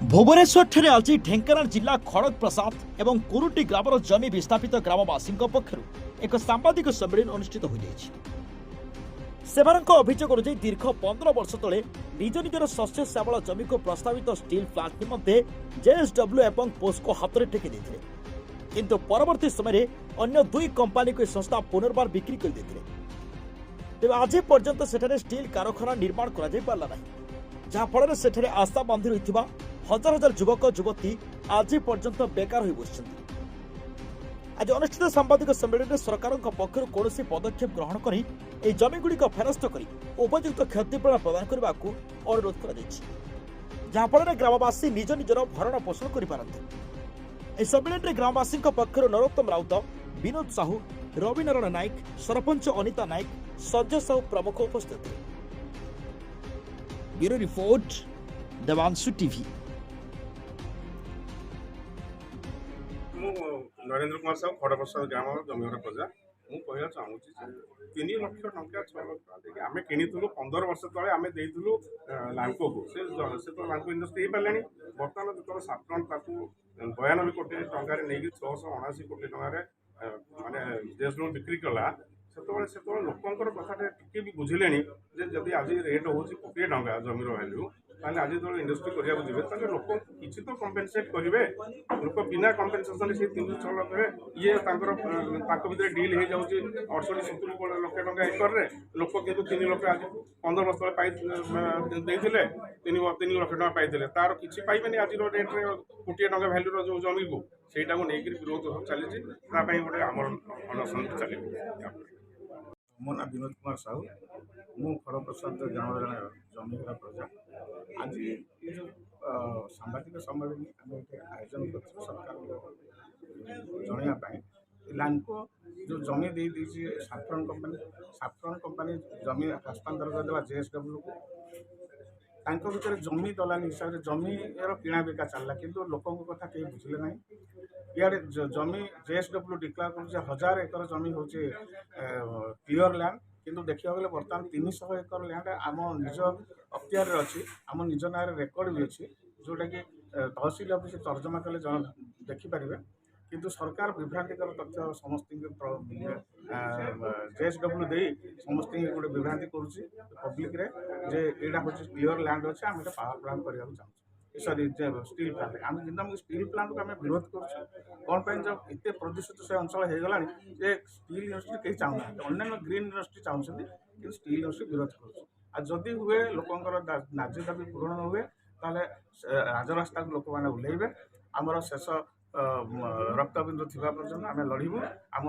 भुवनेश्वर आज ढेंकानाल जिला खड़ग प्रसाद एवं कुरुटी ग्रामर जमी विस्थापित ग्रामवासी पक्षर एक सांबादिक सम्मेलन अनुष्ठित हो अभियोग अनुଯାୟୀ दीर्घ 15 वर्ष तले निज निजर शस्य श्यामल जमी को प्रस्तावित स्टील प्लांट निमंते जेएसडब्ल्यू एवं पोस्को हाथ में टेकी देते किंतु परवर्ती समय अन्य दुई कंपानी को संस्था पुनर्बार बिक्री कर देते तेज आज पर्यंत सेठारे स्टील कारखाना निर्माण करा पारला नहीं जहाँफल से आशा बांधि रही हजार हजार युवक युवती आज पर्यंत बेकार हो बस आज अनुष्ठित सांबादिक सम्मेलन में सरकार पक्षर कौन पदक्षेप ग्रहण कर जमीगुड़िक फेरस्त कर उपयुक्त क्षतिपूरण प्रदान करने को अनुरोध कर जहाँफल ग्रामवासी निज निजर भरण पोषण कर सम्मेलन में ग्रामवासी पक्षर नरोत्तम राउत विनोद साहू रविनारायण नायक सरपंच अनिता नायक संजय साहू प्रमुख उपस्थित थे। Bureau report Devanshu TV. Narendra Kumar Sahu Kharprasad ग्राम जमीघर प्रजा मुझे चाहूँगी 3 लाख टंका 6 लाख आम किणुलु 15 वर्ष तले आम देलु लांको को से तो लांको इंडस्ट्री हो पारे बर्तमान जो साफ्रन 92 कोटी टकर नहीं 679 कोटी टकर माने देश बिक्री कला से लोकर कथा टी भी बुझिले जदि आज रेट हूँ 20 टंका जमीर भैल्यू ताले आज जो इंडस्ट्री करने जी लोक किसी तो कम्पेनसेट करेंगे लोक बिना कम्पेनसेसन से 3-6 लाख ये भर डिल हो जाऊँगी 68-70 लाख टका एकर लोक कितु 3 लाख आज 15 वर्ष तले देते 3 लाख टका पाई तार किसी पाइबे आज रेट्रे 20 टका भैल्यूर जो जमी को सहीटा को लेकर विरोध चली गोटे आम अनशन चलो। मो ना विनोद कुमार साहू मु खड़प्रसाद ग्राम जमीघर प्रजा आज ये जो सांबादिक सम्मेलन आम आयोजन कर सरकार जनवाई लांको जो जमी दे साफ्रन कंपानी जमी हस्तांतर करदे जेएसडब्ल्यू को भर जमी दलाल हिसाब से जमी किणा बिका चलला किंतु लोकों कथा कहीं बुझिले ना इे जमी जेएसडब्ल्यू डिक्लेयर कर 1000 एकर जमी हूँ क्लियर लैंड किंतु देखा गले बर्तमान 300 एकर लैंड आम निज अख्तियार अच्छी आम निज ना रेकर्ड भी अच्छी जोटा कि तहसिल ऑफिस तर्जमा कले देखिपारे किंतु सरकार विभ्रांतिकर तथ्य समस्त जेएसडब्ल्यू दे समस्त गोटे विभ्रांति करुच्ची पब्लिक रे जे यहाँ हूँ क्लियर लैंड अच्छे आम पावर प्लांट करने चाहूँ सॉरी स्टील प्लांट आम जिन स्टील प्लांट को आम विरोध कर जब एत प्रदूषित से अंचल हो गला स्टील इंडस्ट्री कहीं चाहूना अन्य ग्रीन इंडस्ट्री चाहते कि स्टील इंडस्ट्री विरोध करुँच हुए लोकंर न्याय दाबी पूरण हुए ताले राजरास्ता को लोक मैंने ओह्लैबे आमर शेष रक्तबिंदु थी पर्यटन आम लड़ू आम